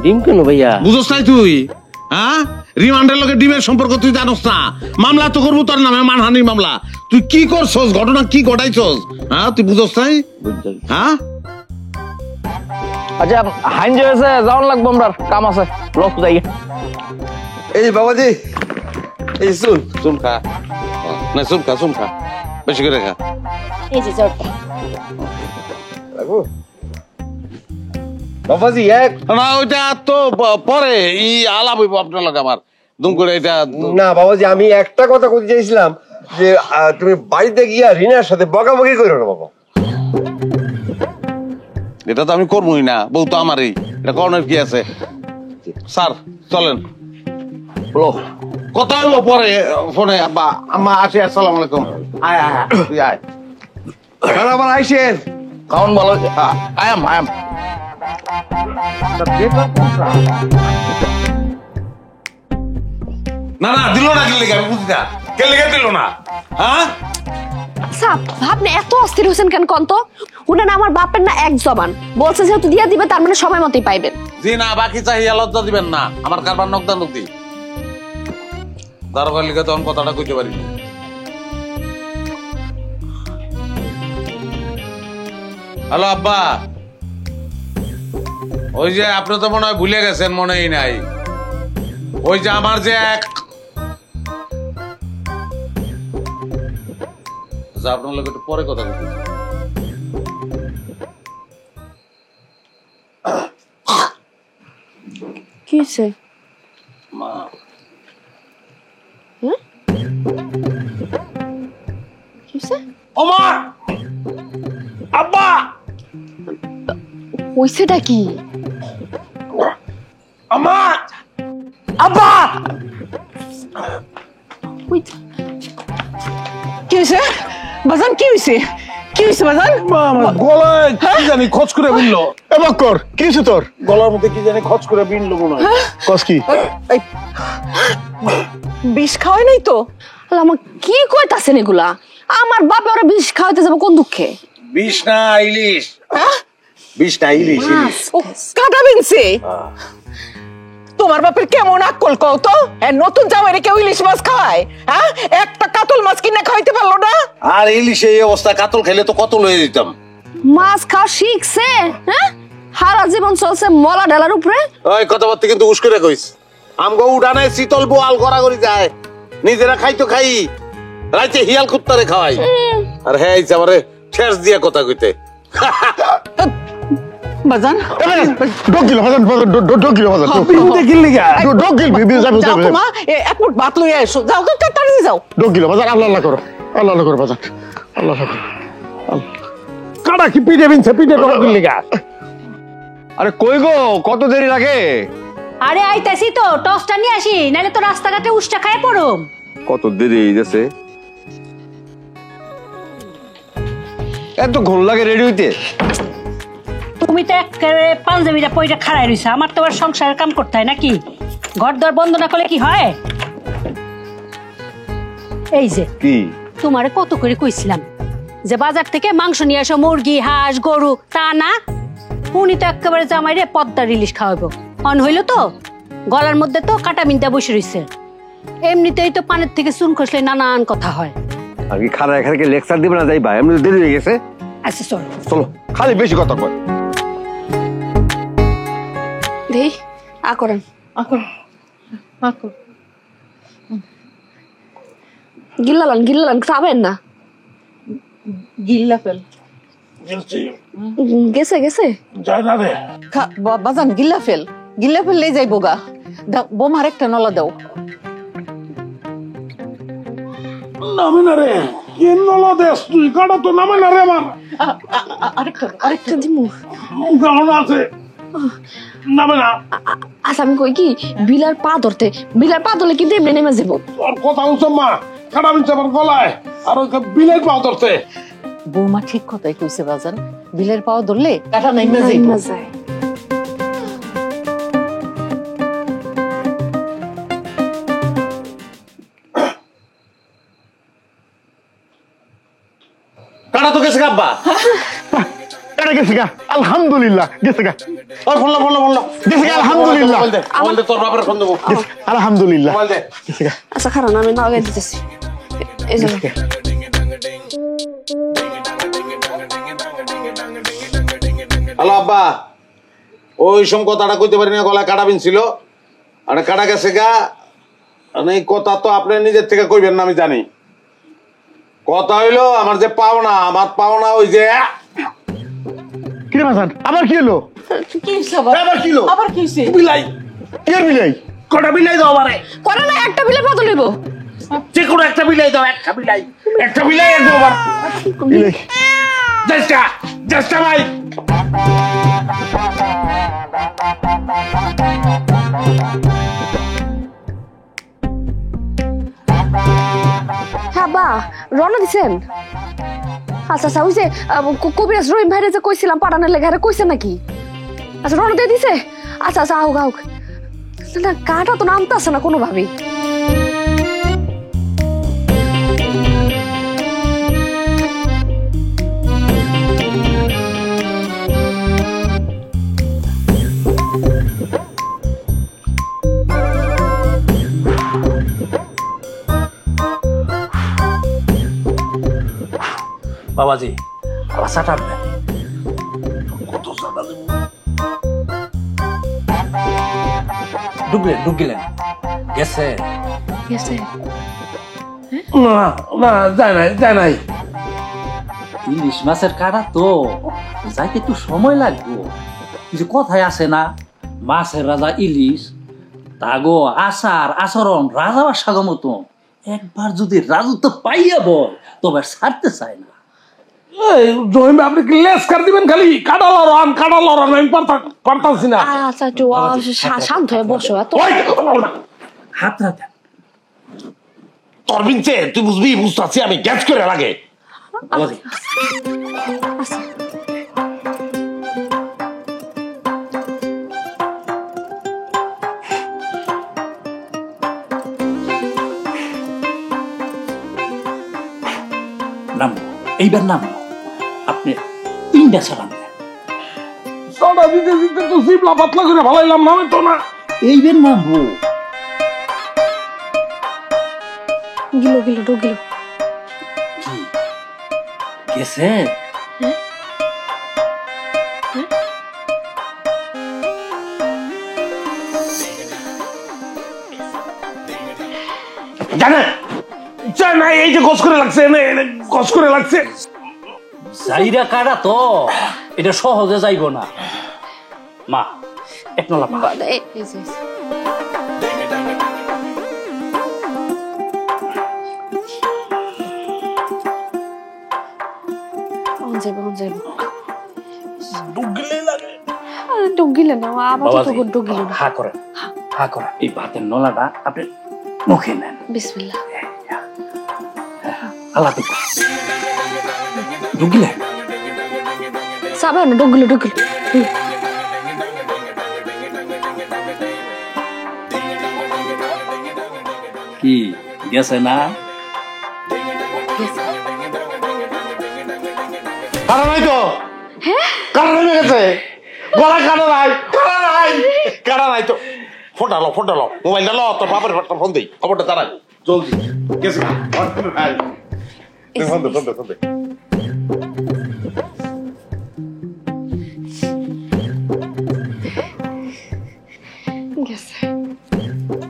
ডিম কেন ভাইয়া? বুঝছ নাই তুই? হ্যাঁ রিমান্ডের লগে ডিমের সম্পর্ক তুই জানোস না? মামলা তো করবো তোর নামে, মানহানির মামলা। তুই কি করছস, ঘটনা কি ঘটাইছস? হ্যাঁ তুই বুঝছ নাই? হ্যাঁ আচ্ছা হাইন যে হয়েছে যাওয়ার লাগবো, আমরা কাম আছে লোক যাই। এই বাবাজি এই শুন চুম খা না, চুম খা বেশি করে খা। এই যে জর্দা বাবাজি এক না ওইটা তো পরে ই আলাপ হইব আপনার লগে আমার দুম করে। এটা না বাবাজি, আমি একটা কথা বলতে চাইছিলাম যে তুমি বাড়িতে গিয়া রিনার সাথে বকাবকি করো না বাবা। এটা তো আমি করবোই না, বউ তো আমারই, এটা করণের কি আছে? স্যার চলেন কথা হইব পরে ফোনে। আব্বা আম্মা আসি, আসসালামু আলাইকুম। আয় আয় তুই আয়। আবার আইসেন। খাওন ভালো আয়াম আয়াম। না না দিল না, কি লেগে আমি বুঝি না, কে লেগে দিল না? হ্যাঁ সাপ আপনি এত অস্থির হয়েছেন কেন কোন তো? উনি না আমার বাপের না এক জবান বলছে, যেহেতু দিয়া দিবে তার মানে সময় মতোই পাইবেন। জি না, বাকি চাহিয়া লজ্জা দিবেন না, আমার কারবার নকদা নকদি দরকার লিখে তখন কথাটা কইতে পারি। হ্যালো আব্বা, ওই যে আপনি তো মনে হয় ভুলে গেছেন, মনেই নাই। ওই যে আমার যে এক আপনার লোক একটু পরে কথা বলতে। কি হয়েছে? ওমা আব্বা হইছেটা কি? আম্মা আব্বা কি হয়েছে বাজান? কি হয়েছে? কি হয়েছে বাজান? গলায় কি জানি খচ করে বিনলো। এবার কর কি হয়েছে তোর? গলার মধ্যে কি জানি খচ করে বিনলো মনে হয়। কস কি? বিষ খাওয়াই নাই তো? আমার কি কইতাছেন এগুলা? আমার বাপে ওরা বিষ খাওয়াইতে যাবো কোন দুঃখে? বিষ না ইলিশ, বিষ না ইলিশ। কাটা বিনছে? তোমার বাপের কেমন আকল কও তো? নতুন জামাইরে কেউ ইলিশ মাছ খাওয়ায়? হ্যাঁ একটা কাতল মাছ কিনে খাওয়াইতে পারলো না? আর ইলিশ এই অবস্থা, কাতল খেলে তো কতল হয়ে যেতাম। মাছ খাওয়া শিখছে? হ্যাঁ সারা জীবন চলছে মলা ডালার উপরে। ওই কথাবার্তা কিন্তু উস্কে কইস। আমগো উঠানে শীতল বোয়াল গড়াগড়ি যায়, নিজেরা খাইতো খাই, রাইতে হিয়াল কুত্তারে খাওয়াই। আর হ্যাঁ আমারে ঠেস দিয়া কথা কইতে। বাজান ডকিল বাজান, ডকিল বাজান, ডকিল লিগা ডকিল বিবি যাবে যাবে। মা এক মুঠ ভাত লইয়া এসো, যাও তো তাড়াতাড়ি যাও। ডকিল বাজান, আল্লাহ আল্লাহ করো, আল্লাহ আল্লাহ করো বাজান, আল্লাহ আল্লাহ করো। কাটা কি পিঠে বিনছে, পিঠে ডকিল লিগা। আরে কই গো, কত দেরি লাগে? আরে আইতাছি তো, টসটা নিয়ে আসি, নাহলে তো রাস্তাঘাটে উষ্টা খায় পড়ম। কত দেরি হয়ে গেছে, এত ঘন লাগে রেডি হইতে? তুমি তো একেবারে পাঞ্জাবিটা পয়টা খাড়াই রইছে, আমার তো আবার সংসারের কাম করতে হয় নাকি? ঘর দর বন্ধ না করলে কি হয়? এই যে কি তোমারে কত করে কইছিলাম যে বাজার থেকে মাংস নিয়ে আসো, মুরগি হাঁস গরু, তা না। উনি তো একেবারে জামাইরে পদ্মার ইলিশ খাওয়াবো অন হইলো তো, গলার মধ্যে তো কাটা মিনটা বসে রইছে। এমনিতেই তো পানের থেকে চুন খসলে নানান কথা হয়। আর কি খারা এখানে লেকচার দিবে না যাইবা? এমনি দেরি হয়ে গেছে। আচ্ছা চলো চলো, খালি বেশি কথা কয়। দেই আ করেন গিল্লালান খাবেন না? গিল্লা ফেল গেছে গেছে যায় না রে বাজান, গিল্লা ফেললেই যাইবো গা। বোম আরেকটা নলা দাও। নামে না রে, কিনলো দেশ তুই কাটা তো নামে না রে আমার আরেকটা দিমু। কেমন আছে নামে না। আচ্ছা আমি কই কি বিলার পা ধরতে কিন্তু এমনি নেমে যাবো। তোর কথা হচ্ছে মা কাটা বিনছে আমার গলায় আর ওই বিলের পাও ধরতে। বৌমা ঠিক কথাই কইছে বাজান, বিলের পাও ধরলে কাটা নাইমা যাইবো। কাটা তো গেছে আব্বা। কাটা গেছে গা আলহামদুলিল্লাহ গেছে গা। ওই ফোন গেছে গা আলহামদুলিল্লাহ। মোবাইল দে তোর বাবার ফোন দেবো। আলহামদুলিল্লাহ মোবাইল দে। গেছে গা। আচ্ছা খারাপ আমি না আগে দিতেছি। এই যে হ্যালো আব্বা, ওই সব কথাটা কইতে পারি না, গলায় কাটা বিনছিল আর কাটা গেছে গা। এই কথা তো আপনি নিজের থেকে কইবেন না আমি জানি। কথা হইলো আমার যে পাওনা, আমার পাওনা ওই যে কি রে মাসান আবার কি হলো? কি সবার আবার কি হলো? আবার কি হইছে? বিলাই কি আর মিলাই? কটা বিলাই দাও আমারে। করে না একটা বিলের পা ধরলিব। যে কোনো একটা বিলাই দাও, একটা বিলাই একদম আবার মিলাই চেষ্টা ভাই। হ্যাঁ বা রওনা দিছেন? আচ্ছা আচ্ছা ওই যে কবিরাজ রহিম ভাইরে যে কইছিলাম পাঠানোর লেগে কইছে নাকি? আচ্ছা রওনা দিয়ে দিছে। আচ্ছা আচ্ছা আউক না কাটা তো নামতাছে না কোনোভাবেই। বাবাজি আবার চাটা দেন। ঢুকলেন গেছে গেছে না যায় নাই। ইলিশ মাছের কাটা তো যাইতে একটু সময় লাগবে। কিছু কথাই আছে না, মাছের রাজা ইলিশ, তাগো আচার আচরণ রাজা বাসাগো মতো। একবার যদি রাজত্ব পাইয়া বল তবে ছাড়তে চায় না। জহিম আপনি কি লেস কার দিবেন খালি? কাটা লড়ান আমি পারতাছি না। আচ্ছা একটু শান্ত হয়ে বসো। এত হাত রাতে তোর বিনছে তুই বুঝতে আমি গ্যাস করে লাগে। নামবো এইবার নামবো, আপনি তিনটা চালান দেন। সদা দিতে তো জিবলা পাতলা করে ভালাইলাম না তো না। এইবার নামবো। গিলো ঢুকিল কি গেছে? জানে এই যে গছ করে লাগছে যাইরা কাটা তো এটা সহজে যাইব না। মা এক নলা পা ডুগিলে না আবার তো ডুগিল না। হা করে এই ভাতের নলাটা আপনি মুখে নেন। বিসমিল্লাহ। আল্লাহ দিবা ডুগিলে সাবা না ডুগিল কি গেছে না? কাটা নাই তো। হ্যাঁ কাটা নেমে গেছে গলা। কাটা নাই তো। ফোনটা লো মোবাইলটা লো, তোর বাপের ফোন দেই, খবরটা জানাই জলদি। গেছে ফোন দে।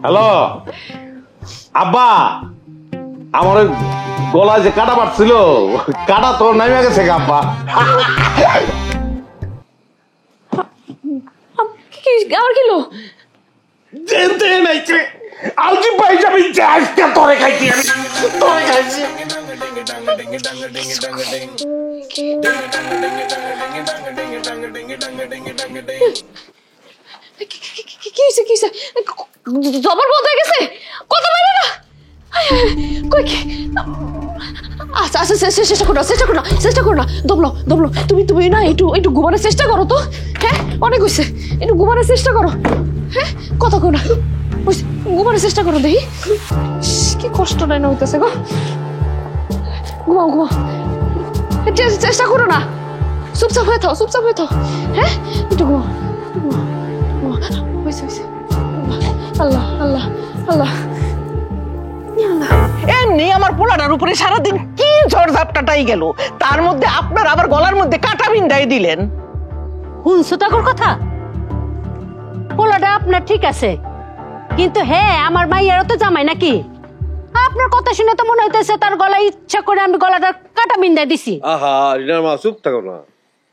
হ্যালো আব্বা, আমার গলায় যে কাটা পাচ্ছিল কাটা তো নামে গেছে আব্বা। আর কিলো জেনতে নাই আলজি ভাই যাবি যে আজকে তোরে খাইছি আমি তোরে খাইছি কি হয়েছে কি হয়েছে জবর বন্ধ হয়ে গেছে কত মাইরে না কই কি আচ্ছা আচ্ছা চেষ্টা করো না দমলো তুমি না একটু ঘুমানোর চেষ্টা করো তো হ্যাঁ অনেক হয়েছে একটু ঘুমানোর চেষ্টা করো হ্যাঁ কথা কো না ঘুমানোর চেষ্টা করো দেখি কি কষ্ট নাই না হইতেছে গো ঘুমাও চেষ্টা করো না চুপচাপ হয়ে থাও হ্যাঁ একটু ঘুমাও হয়েছে আল্লাহ আল্লাহ আল্লাহ এমনি আমার পোলাটার উপরে সারাদিন কি ঝড় ঝাপটাটাই গেল, তার মধ্যে আপনার আবার গলার মধ্যে কাটা বিন্দাই দিলেন। শুনছো তাকর কথা? পোলাটা আপনার ঠিক আছে, কিন্তু হ্যাঁ আমার মাইয়ারও তো জামাই নাকি? আপনার কথা শুনে তো মনে হইতেছে তার গলায় ইচ্ছা করে আমি গলাটা কাটা বিন্দাই দিছি। আহা রিনার মা চুপ থাকো না।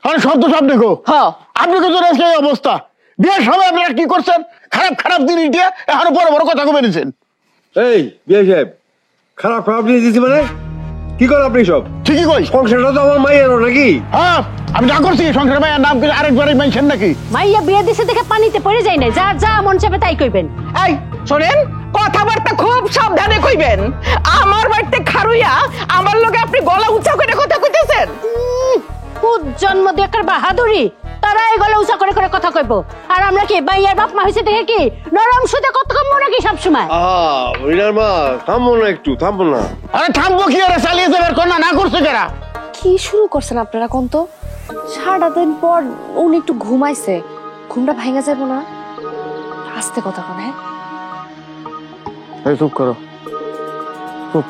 আরে শব্দ সব দেখো। হ্যাঁ আপনি তো আজকে এই অবস্থা, বিয়ের সময় আপনারা কি করছেন? খারাপ জিনিস দিয়ে এখনো বড় কথা কমে নিয়েছেন। এই বিয়ে সাহেব খারাপ জিনিস দিচ্ছি মানে কি করেন আপনি সব? ঠিকই কই, সংসারটা তো আমার মাইয়ারও নাকি? হ্যাঁ আমি যা করছি সংসার মাইয়ার নাম করে আরেকবারই মাইছেন নাকি? মাইয়া বিয়ে দিছে দেখে পানিতে পড়ে যায় না, যা মন চাবে তাই কইবেন। এই শোনেন, কথাবার্তা খুব সাবধানে কইবেন। আমার বাড়িতে খারুইয়া আমার লগে আপনি গলা উঁচা করে কথা কইতেছেন। জন্ম দেখার বাহাদুরি, তারা এই গলা উঁচা করে কথা কইব। আর আমরা কি মাইয়ার বাপ মা হইছে দেখে কি নরম সুতে কত কম নাকি সব সময়? রিনার মা থামবো না, একটু থামবো না। আরে থামবো কি, আরে চালিয়ে যাবার কোন না করছে কেরা? কি শুরু করছেন আপনারা কোন তো? সারাটা দিন পর উনি একটু ঘুমাইছে, ঘুমটা ভাঙা যাবে না? আস্তে কথা কোন। হ্যাঁ এই চুপ করো, চুপ।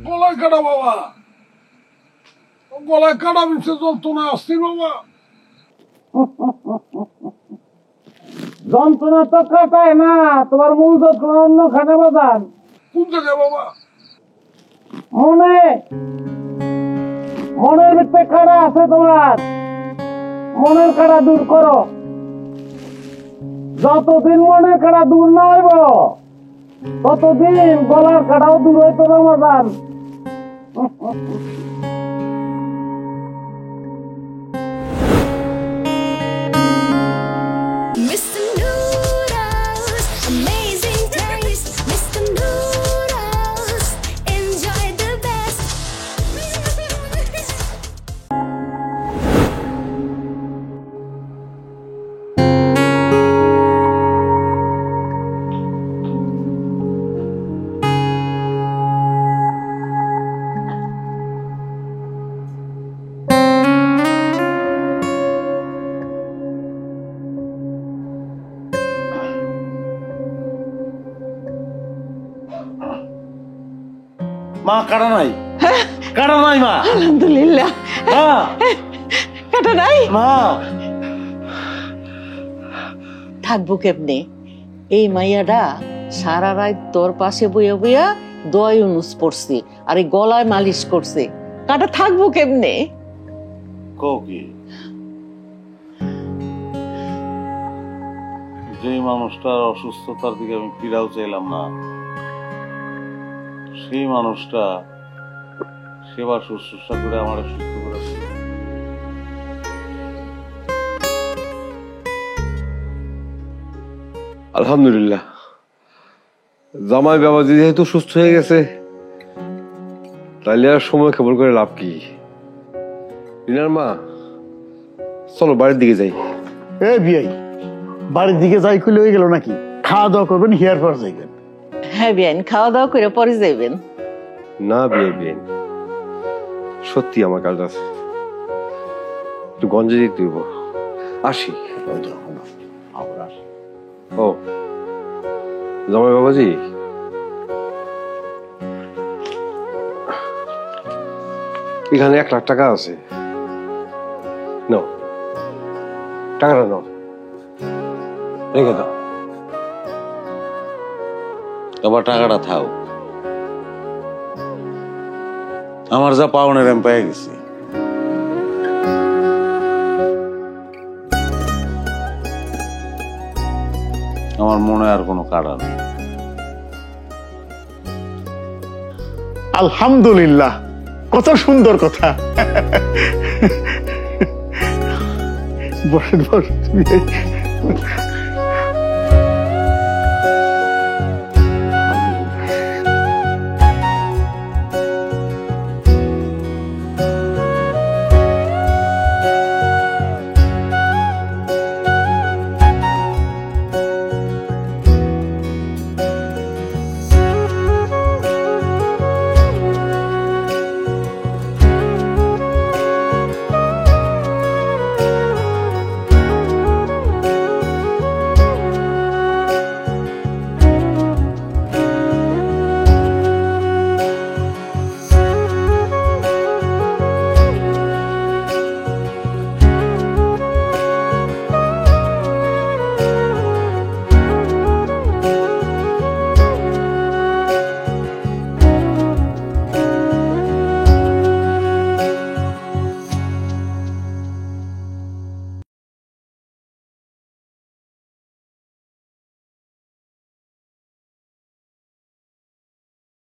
গলায় কাটা বাবা, গলায় কাটা মিশে যন্ত্রণা অস্থির বাবা। যন্ত্রণা তো কাটায় না, তোমার মূল যন্ত্রণা অন্য খানে বাজান। কোন জায়গায় বাবা? মনের ভিতরে কাটা আছে তোমার, মনের কাটা দূর করো। যতদিন মনের কাটা দূর না হইব ততদিন গলার কাটাও দূর হইতো না বাজান। Mr. Noodles, amazing taste. Mr. Noodles, enjoy the best. মা কাটা নাই, মা। আলহামদুলিল্লাহ, কাটা নাই। মা থাকবো কেমনে? এই মাইয়াটা সারা রাত তোর পাশে বইয়া বইয়া দোয়া ইউনুস পড়ছে আর এই গলায় মালিশ করছে, কাটা থাকবো কেমনে? কি যে মানুষটার অসুস্থতার দিকে আমি ফিরাও চাইলাম না, সেই মানুষটা সেবা শুশ্রূষা করে আমার সুস্থ করেছে। আলহামদুলিল্লাহ, জামাই বাবাজি যেহেতু সুস্থ হয়ে গেছে, তাইলে আর সময় কেবল করে লাভ কি? রিনার মা চলো বাড়ির দিকে যাই। বিয়াই বাড়ির দিকে যাই কইলে হয়ে গেল নাকি? খাওয়া দাওয়া করবেন, হিয়ার পর যাইবেন। হ্যাঁ বিয়ান, খাওয়া দাওয়া করে পরে যাইবেন। না বিয়ে সত্যি আমার কাজ আছে, একটু গঞ্জে দিতে হইব, আসি। ও জামাই বাবাজি, এখানে 1 লাখ টাকা আছে, নাও টাকাটা, নাও রেখে দাও। তোমার টাকাটা থাও, আমার যা পাওনের আমি পেয়ে গেছি। আমার মনে আর কোনো কাড়া নেই। আলহামদুলিল্লাহ, কত সুন্দর কথা। বসেন বসেন।